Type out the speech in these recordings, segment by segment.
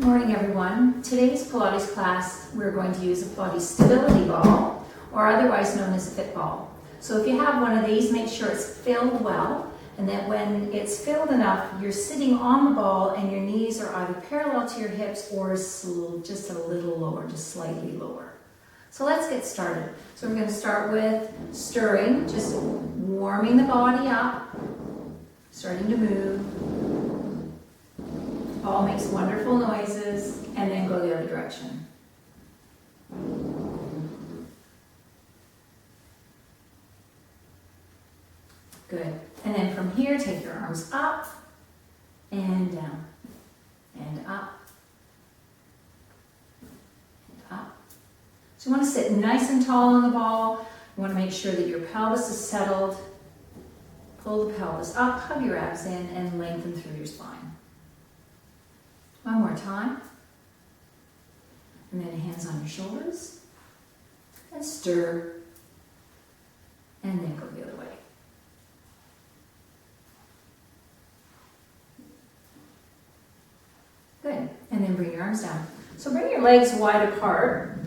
Morning everyone. Today's Pilates class we're going to use a Pilates stability ball, or otherwise known as a fit ball. So if you have one of these, make sure it's filled well, and that when it's filled enough, you're sitting on the ball and your knees are either parallel to your hips or just a little lower, just slightly lower. So let's get started. So we're going to start with stirring, just warming the body up, starting to move. Ball makes wonderful noises, and then go the other direction. Good. And then from here, take your arms up and down, and up, and up. So you want to sit nice and tall on the ball. You want to make sure that your pelvis is settled. Pull the pelvis up, hug your abs in, and lengthen through your spine. One more time. And then hands on your shoulders. And stir. And then go the other way. Good. And then bring your arms down. So bring your legs wide apart.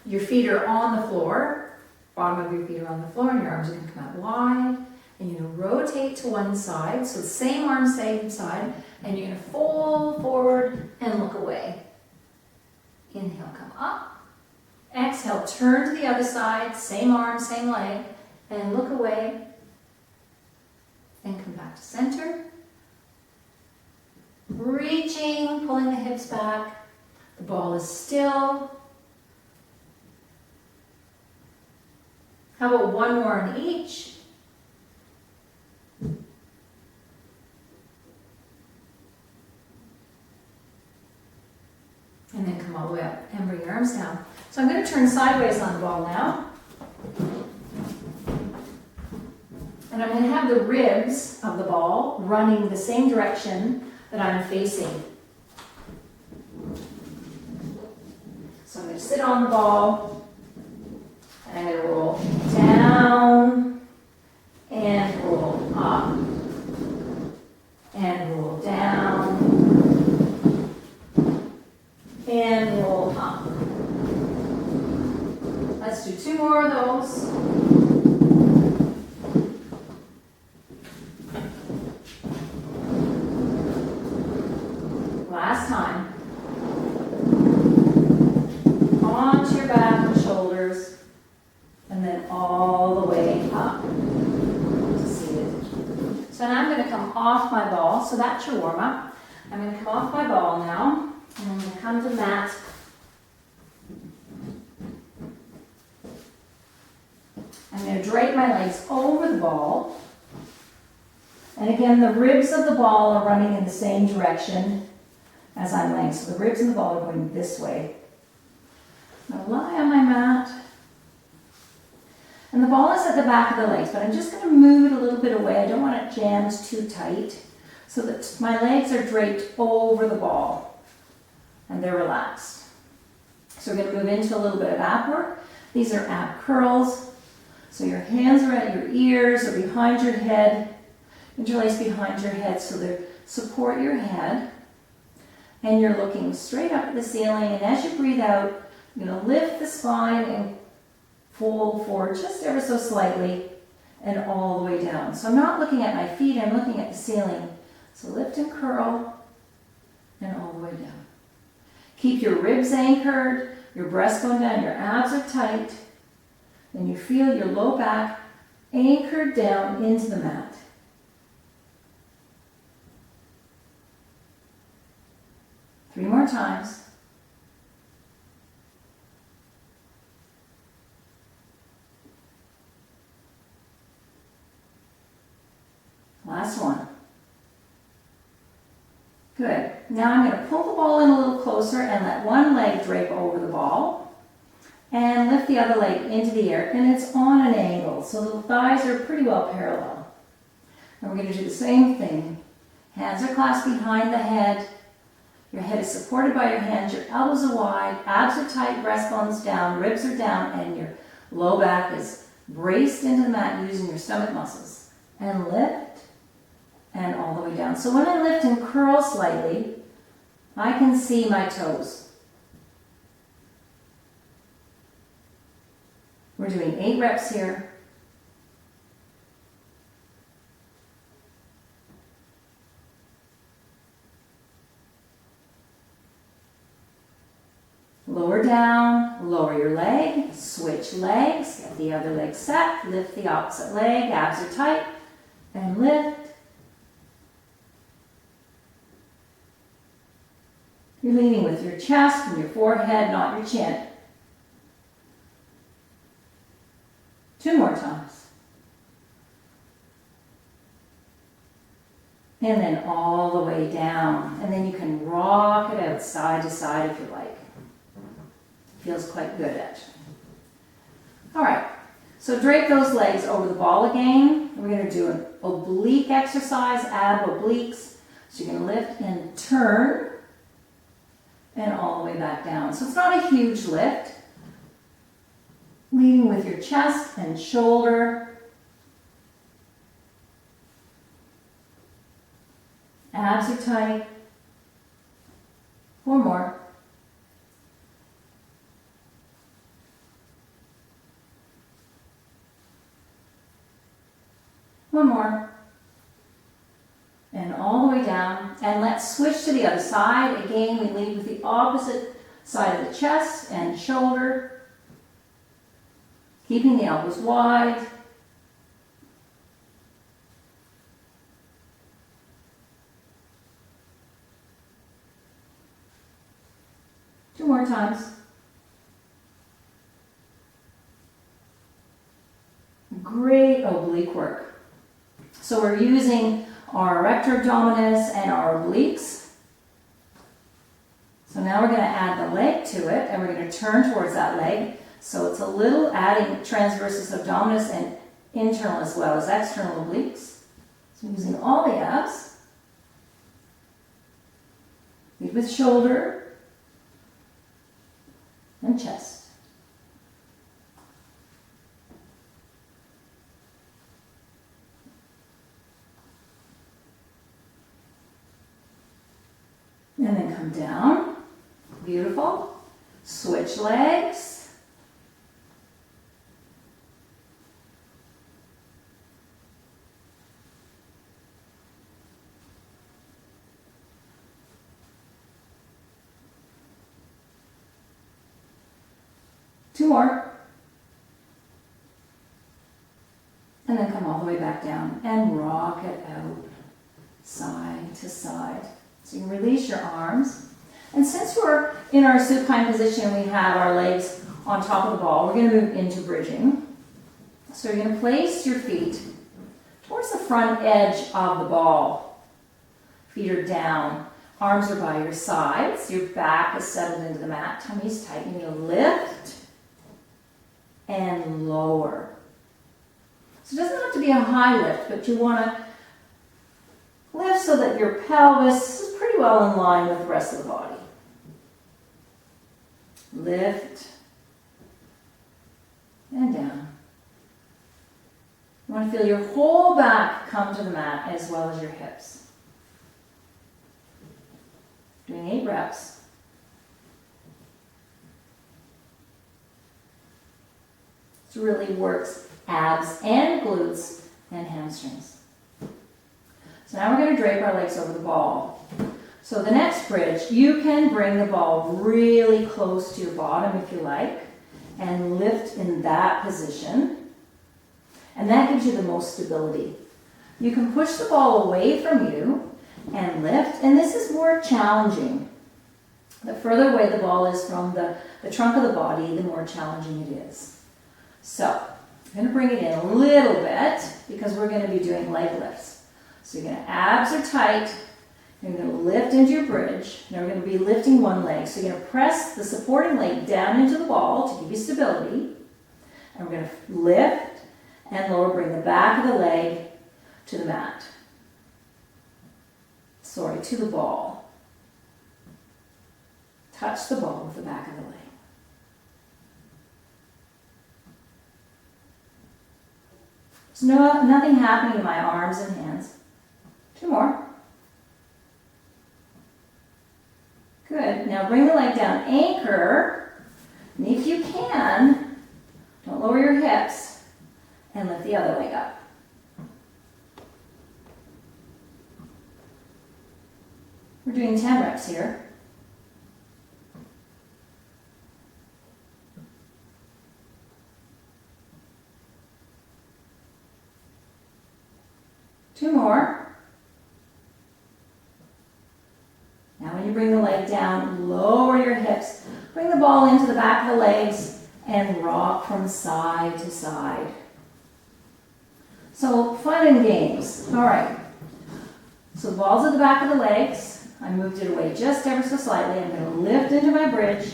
Your feet are on the floor. Bottom of your feet are on the floor, and your arms are going to come out wide. And you're going to rotate to one side. So the same arm, same side. And you're going to fold forward and look away. Inhale, come up. Exhale, turn to the other side. Same arm, same leg. And look away. And come back to center. Reaching, pulling the hips back. The ball is still. How about one more on each? And then come all the way up and bring your arms down. So I'm going to turn sideways on the ball now. And I'm going to have the ribs of the ball running the same direction that I'm facing. So I'm going to sit on the ball. And I'm going to roll down and roll up and roll down and roll up. Let's do two more of those. Last time. Onto your back and shoulders, and then all the way up to seated. So now I'm going to come off my ball. So that's your warm up. I'm going to come off my ball now. And I'm going to come to the mat. I'm going to drape my legs over the ball. And again, the ribs of the ball are running in the same direction as I'm laying. So the ribs of the ball are going this way. I'm going to lie on my mat. And the ball is at the back of the legs, but I'm just going to move it a little bit away. I don't want it jammed too tight, so that my legs are draped over the ball. And they're relaxed. So we're going to move into a little bit of ab work. These are ab curls. So your hands are at your ears or behind your head. Interlace behind your head so they support your head. And you're looking straight up at the ceiling. And as you breathe out, you're going to lift the spine and fold forward just ever so slightly and all the way down. So I'm not looking at my feet, I'm looking at the ceiling. So lift and curl and all the way down. Keep your ribs anchored, your breast going down, your abs are tight, and you feel your low back anchored down into the mat. Three more times. Last one. Good. Now I'm going to pull the ball in a little closer and let one leg drape over the ball. And lift the other leg into the air. And it's on an angle, so the thighs are pretty well parallel. And we're going to do the same thing. Hands are clasped behind the head. Your head is supported by your hands. Your elbows are wide. Abs are tight. Breastbones down. Ribs are down. And your low back is braced into the mat using your stomach muscles. And lift. And all the way down. So when I lift and curl slightly, I can see my toes. We're doing 8 reps here. Lower down, lower your leg, switch legs, get the other leg set, lift the opposite leg, abs are tight, and lift. You're leaning with your chest and your forehead, not your chin. 2 more times. And then all the way down. And then you can rock it out side to side if you like. Feels quite good actually. All right, so drape those legs over the ball again. We're going to do an oblique exercise, ab obliques. So you're going to lift and turn and all the way back down. So it's not a huge lift. Leading with your chest and shoulder. Abs are tight. 4 more. One more. And all the way down. And let's switch to the other side. Again, we lead with the opposite side of the chest and shoulder. Keeping the elbows wide. Two more times. Great oblique work. So we're using our erector abdominis and our obliques. So now we're going to add the leg to it, and we're going to turn towards that leg. So it's a little adding transversus abdominis and internal as well as external obliques. So using all the abs. Lead with shoulder and chest. And then come down. Beautiful. Switch legs. Two more. And then come all the way back down and rock it out side to side. So you can release your arms. And since we're in our supine position, we have our legs on top of the ball, we're going to move into bridging. So you're going to place your feet towards the front edge of the ball. Feet are down. Arms are by your sides. Your back is settled into the mat. Tummy's tight. You need to lift and lower. So it doesn't have to be a high lift, but you want to lift so that your pelvis is pretty well in line with the rest of the body. Lift and down. You want to feel your whole back come to the mat as well as your hips. Doing 8 reps. This really works abs and glutes and hamstrings. So now we're going to drape our legs over the ball. So the next bridge, you can bring the ball really close to your bottom if you like, and lift in that position. And that gives you the most stability. You can push the ball away from you and lift, and this is more challenging. The further away the ball is from the trunk of the body, the more challenging it is. So I'm going to bring it in a little bit because we're going to be doing leg lifts. So you're going to, abs are tight. You're going to lift into your bridge. Now we're going to be lifting one leg. So you're going to press the supporting leg down into the ball to give you stability. And we're going to lift and lower, bring the back of the leg to the mat. Sorry, to the ball. Touch the ball with the back of the leg. There's nothing happening in my arms and hands. 2 more. Good. Now bring the leg down, anchor, and if you can, don't lower your hips, and lift the other leg up. We're doing 10 reps here. Two more. Now when you bring the leg down, lower your hips. Bring the ball into the back of the legs and rock from side to side. So fun and games. All right. So the ball's at the back of the legs. I moved it away just ever so slightly. I'm going to lift into my bridge.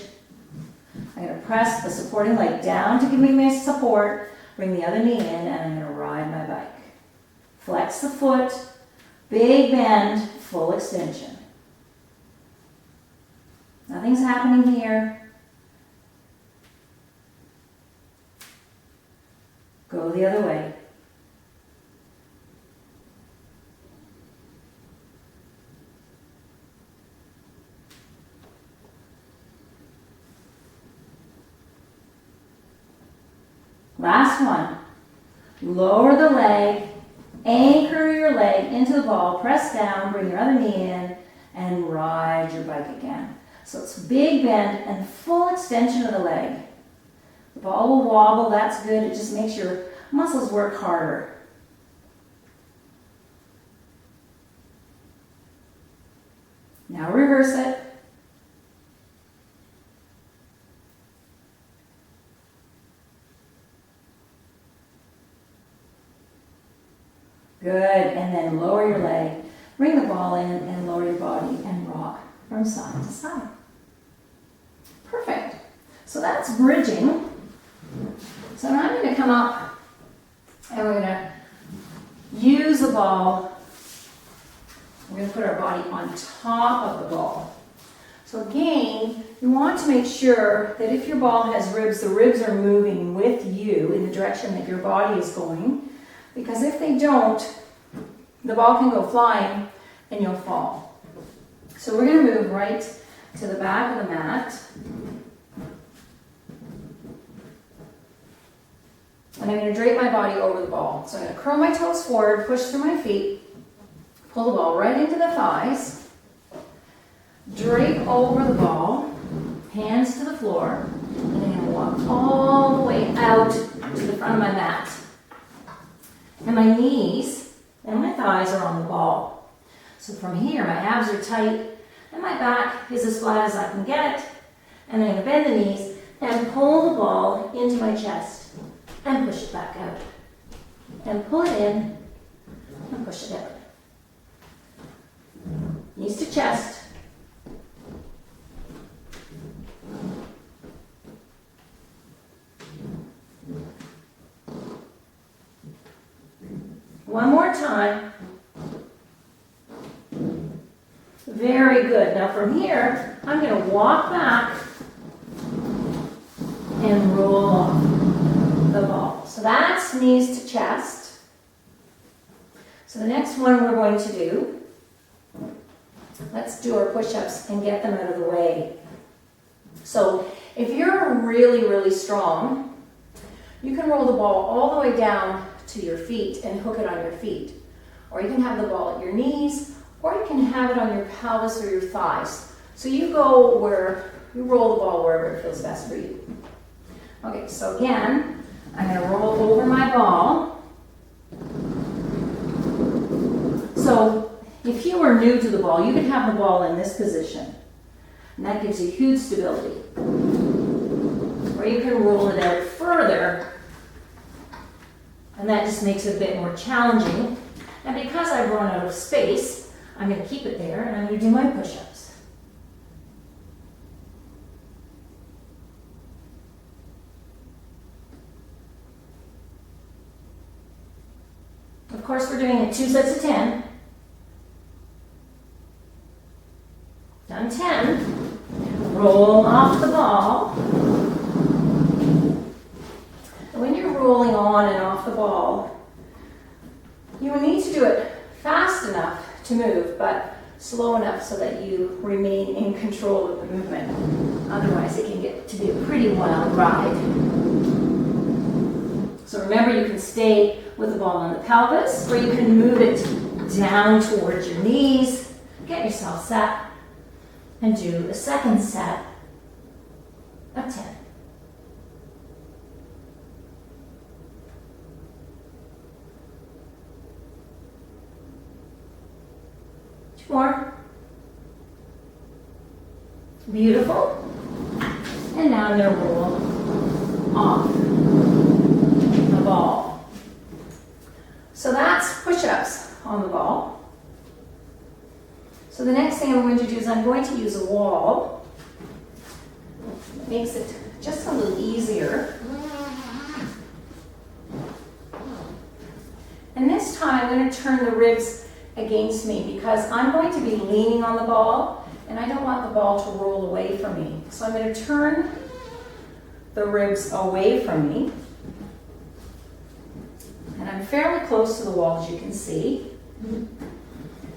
I'm going to press the supporting leg down to give me my support. Bring the other knee in and I'm going to ride my bike. Flex the foot, big bend, full extension. Nothing's happening here. Go the other way. Last one. Lower the leg. Anchor your leg into the ball, press down, bring your other knee in, and ride your bike again. So it's big bend and full extension of the leg. The ball will wobble, that's good. It just makes your muscles work harder. Now reverse it. Good, and then lower your leg, bring the ball in and lower your body and rock from side to side. Perfect. So that's bridging. So now I'm going to come up and we're going to use the ball. We're going to put our body on top of the ball. So again, you want to make sure that if your ball has ribs, the ribs are moving with you in the direction that your body is going. Because if they don't, the ball can go flying and you'll fall. So we're going to move right to the back of the mat. And I'm going to drape my body over the ball. So I'm going to curl my toes forward, push through my feet, pull the ball right into the thighs, drape over the ball, hands to the floor, and I'm going to walk all the way out to the front of my mat. And my knees and my thighs are on the ball. So from here, my abs are tight and my back is as flat as I can get it. And I'm going to bend the knees and pull the ball into my chest and push it back out. And pull it in and push it out. Knees to chest. One more time. Very good. Now from here, I'm going to walk back and roll off the ball. So that's knees to chest. So the next one we're going to do, let's do our push-ups and get them out of the way. So if you're really, really strong, you can roll the ball all the way down to your feet and hook it on your feet. Or you can have the ball at your knees, or you can have it on your pelvis or your thighs. So you go where, you roll the ball wherever it feels best for you. Okay, so again, I'm going to roll over my ball. So if you were new to the ball, you could have the ball in this position. And that gives you huge stability. Or you can roll it out further. And that just makes it a bit more challenging. And because I've run out of space, I'm going to keep it there and I'm going to do my push-ups. Of course, we're doing it 2 sets of 10. Done 10. Roll off the ball. When you're rolling on and off the ball, you will need to do it fast enough to move, but slow enough so that you remain in control of the movement. Otherwise, it can get to be a pretty wild ride. So remember, you can stay with the ball on the pelvis, or you can move it down towards your knees. Get yourself set and do a second set of 10. 2 more. Beautiful. And now I'm going to roll off the ball. So that's push-ups on the ball. So the next thing I'm going to do is I'm going to use a wall. It makes it just a little easier. And this time I'm going to turn the ribs against me because I'm going to be leaning on the ball and I don't want the ball to roll away from me. So I'm going to turn the ribs away from me. And I'm fairly close to the wall, as you can see. And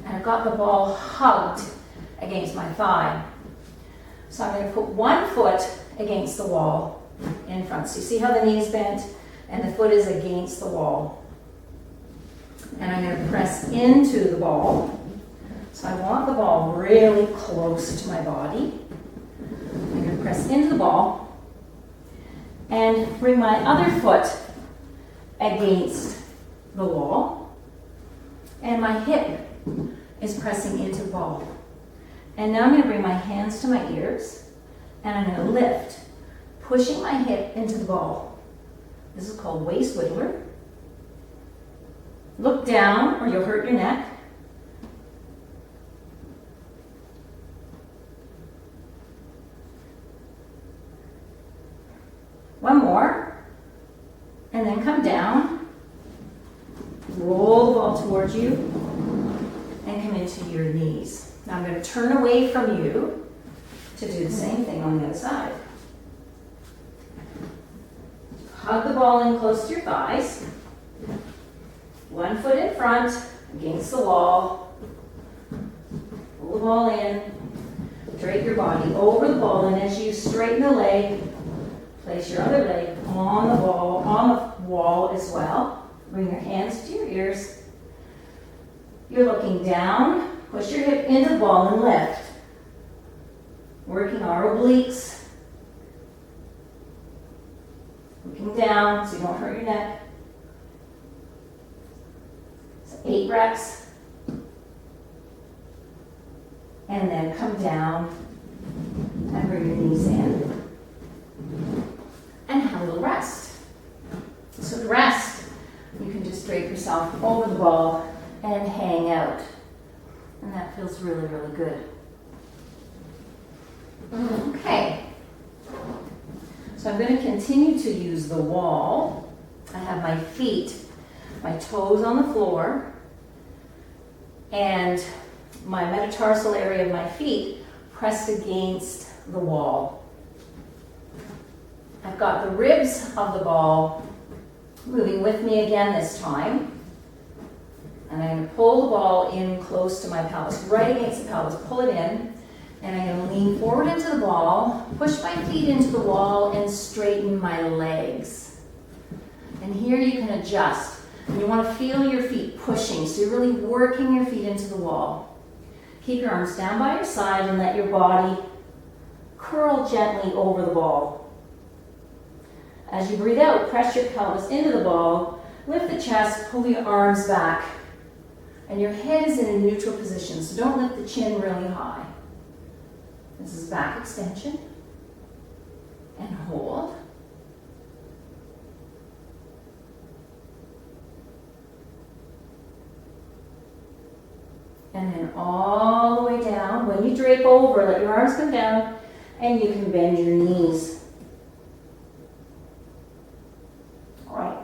I've got the ball hugged against my thigh. So I'm going to put one foot against the wall in front. So you see how the knee's bent and the foot is against the wall. And I'm going to press into the ball. So I want the ball really close to my body. I'm going to press into the ball and bring my other foot against the wall. And my hip is pressing into the ball. And now I'm going to bring my hands to my ears and I'm going to lift, pushing my hip into the ball. This is called waist wiggler. Look down or you'll hurt your neck. One more. And then come down. Roll the ball towards you and come into your knees. Now I'm going to turn away from you to do the same thing on the other side. Hug the ball in close to your thighs. One foot in front against the wall. Pull the ball in. Drape your body over the ball, and as you straighten the leg, place your other leg on the ball, on the wall as well. Bring your hands to your ears. You're looking down. Push your hip into the ball and lift. Working our obliques. Looking down so you don't hurt your neck. So 8 reps. And then come down and bring your knees in. And have a little rest. So to rest, you can just drape yourself over the ball and hang out. And that feels really, really good. Okay. So I'm going to continue to use the wall. I have my feet, my toes on the floor, and my metatarsal area of my feet pressed against the wall. I've got the ribs of the ball moving with me again this time. And I'm going to pull the ball in close to my pelvis, right against the pelvis. Pull it in. And I'm going to lean forward into the ball, push my feet into the wall, and straighten my legs. And here you can adjust. And you want to feel your feet pushing, so you're really working your feet into the wall. Keep your arms down by your side and let your body curl gently over the ball. As you breathe out, press your pelvis into the ball, lift the chest, pull your arms back. And your head is in a neutral position, so don't lift the chin really high. This is back extension. And hold. And then all the way down. When you drape over, let your arms come down, and you can bend your knees. All right.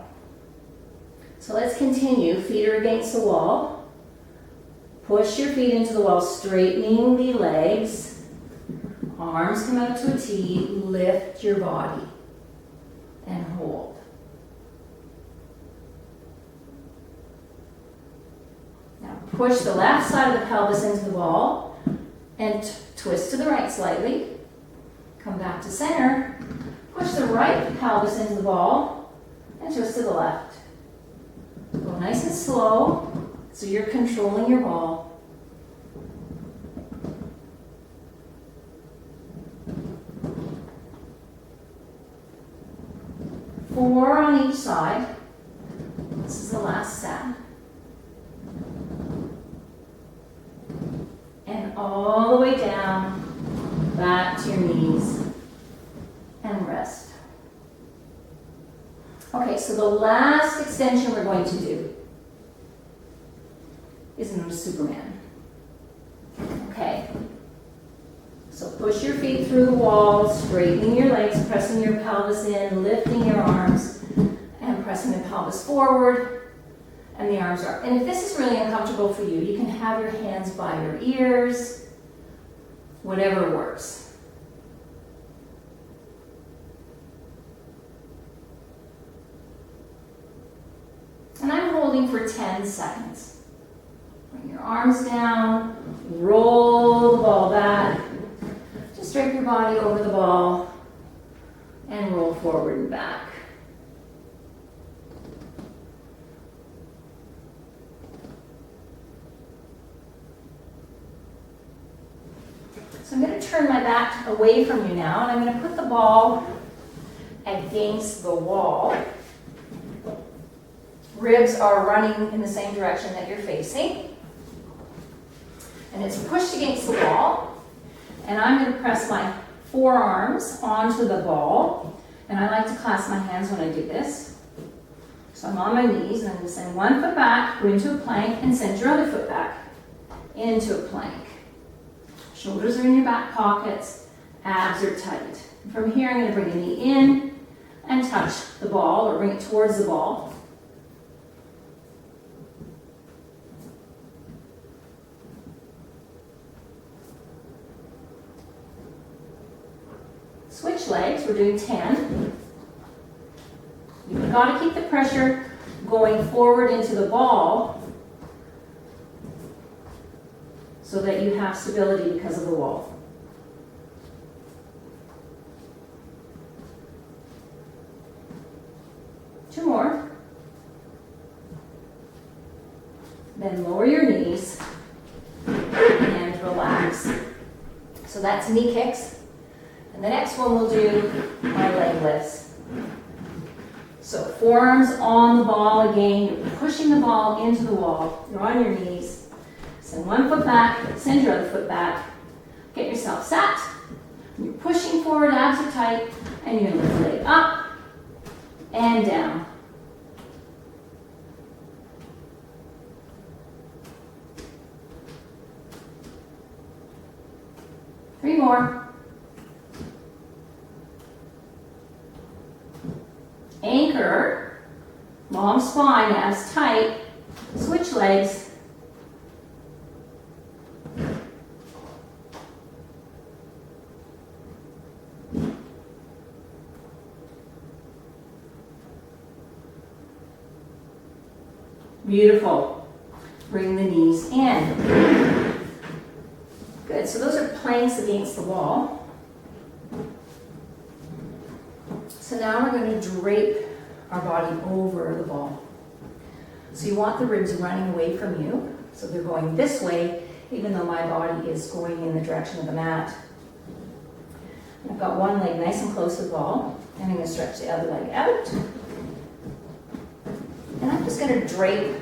So let's continue. Feet are against the wall. Push your feet into the wall, straightening the legs. Arms come out to a T. Lift your body and hold. Now push the left side of the pelvis into the ball and twist to the right slightly. Come back to center. Push the right pelvis into the ball and twist to the left. Go nice and slow so you're controlling your ball. Four on each side. This is the last set. And all the way down, back to your knees, and rest. Okay, so the last extension we're going to do is in Superman. Okay. So push your feet through the wall, straightening your legs, pressing your pelvis in, lifting your arms, and pressing the pelvis forward, and the arms are. And if this is really uncomfortable for you, you can have your hands by your ears, whatever works. And I'm holding for 10 seconds. Bring your arms down, roll the ball back. Just drape your body over the ball and roll forward and back. So I'm going to turn my back away from you now, and I'm going to put the ball against the wall. Ribs are running in the same direction that you're facing. And it's pushed against the wall. And I'm going to press my forearms onto the ball. And I like to clasp my hands when I do this. So I'm on my knees, and I'm going to send one foot back, go into a plank, and send your other foot back into a plank. Shoulders are in your back pockets, abs are tight. From here, I'm going to bring a knee in and touch the ball, or bring it towards the ball. Switch legs, we're doing 10. You've got to keep the pressure going forward into the ball so that you have stability because of the wall. Two more. Then lower your knees and relax. So that's knee kicks. And the next one we'll do my leg lifts. So forearms on the ball again, you're pushing the ball into the wall. You're on your knees. Send one foot back, send your other foot back. Get yourself sat. You're pushing forward, abs are tight, and you're going to lift the leg up and down. Three more. Anchor, long spine, abs tight, switch legs. Beautiful. Bring the knees in. Good, so those are planks against the wall. So now we're going to drape our body over the ball. So you want the ribs running away from you. So they're going this way, even though my body is going in the direction of the mat. I've got one leg nice and close to the ball, and I'm going to stretch the other leg out. And I'm just going to drape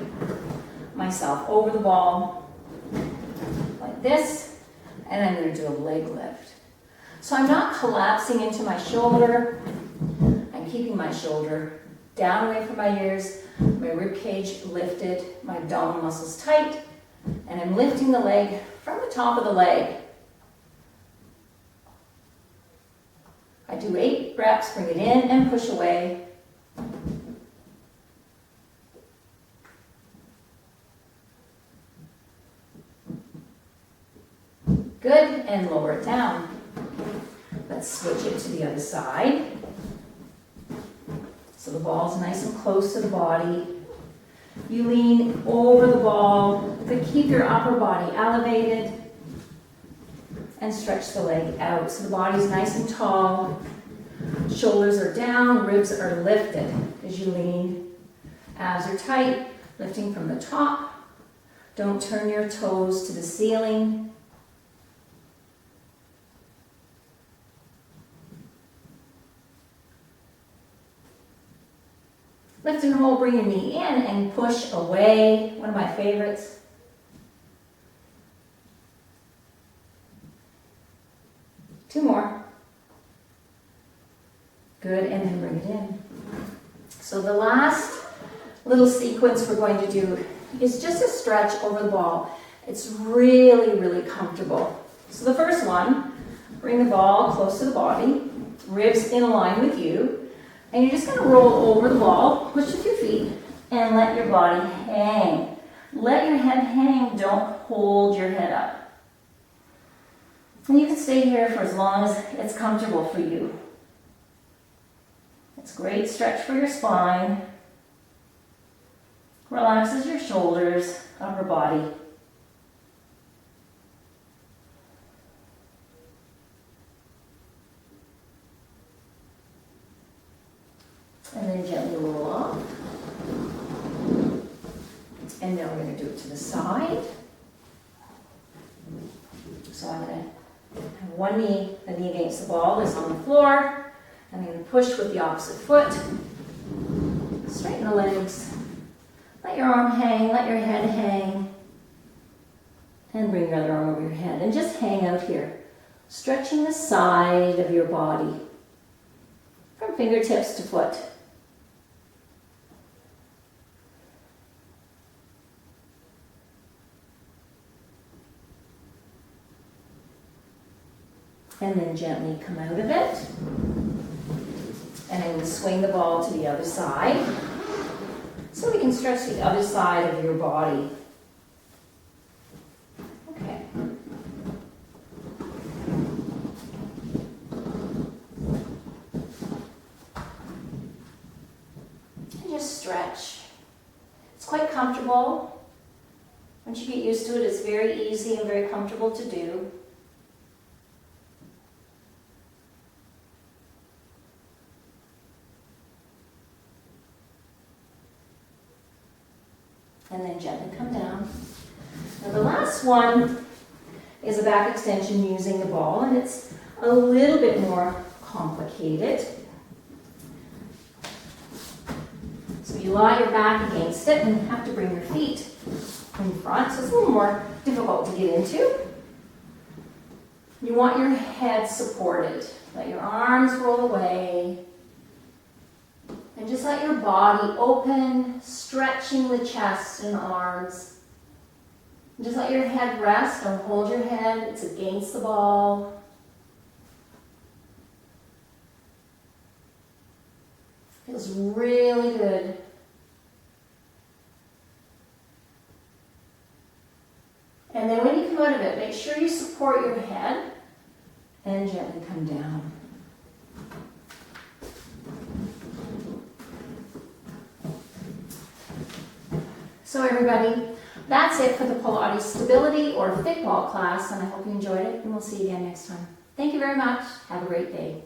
myself over the ball like this, and I'm going to do a leg lift. So I'm not collapsing into my shoulder. I'm keeping my shoulder down away from my ears, my rib cage lifted, my abdominal muscles tight, and I'm lifting the leg from the top of the leg. I do 8 reps, bring it in and push away. Good, and lower it down. Let's switch it to the other side. So the ball's nice and close to the body. You lean over the ball. The keep your upper body elevated and stretch the leg out. So the body's nice and tall, shoulders are down, ribs are lifted as you lean. Abs are tight, lifting from the top. Don't turn your toes to the ceiling. Lift and hold, bring your knee in and push away. One of my favorites. Two more. Good, and then bring it in. So the last little sequence we're going to do is just a stretch over the ball. It's really, really comfortable. So the first one, bring the ball close to the body, ribs in line with you. And you're just going to roll over the ball, push with your feet, and let your body hang. Let your head hang, don't hold your head up. And you can stay here for as long as it's comfortable for you. It's a great stretch for your spine. Relaxes your shoulders, upper body. And then gently roll off. And now we're going to do it to the side. So I'm going to have one knee, the knee against the ball is on the floor. And I'm going to push with the opposite foot. Straighten the legs. Let your arm hang, let your head hang. And bring your other arm over your head. And just hang out here. Stretching the side of your body. From fingertips to foot. And then gently come out of it. And then swing the ball to the other side. So we can stretch the other side of your body. Okay. And just stretch. It's quite comfortable. Once you get used to it, it's very easy and very comfortable to do. And then gently come down. Now the last one is a back extension using the ball, and it's a little bit more complicated. So you lie your back against it and have to bring your feet in front, so it's a little more difficult to get into. You want your head supported. Let your arms roll away. And just let your body open, stretching the chest and arms. And just let your head rest. Don't hold your head. It's against the ball. Feels really good. And then when you come out of it, make sure you support your head and gently come down. So everybody, that's it for the Pilates Stability or Fit Ball class, and I hope you enjoyed it, and we'll see you again next time. Thank you very much. Have a great day.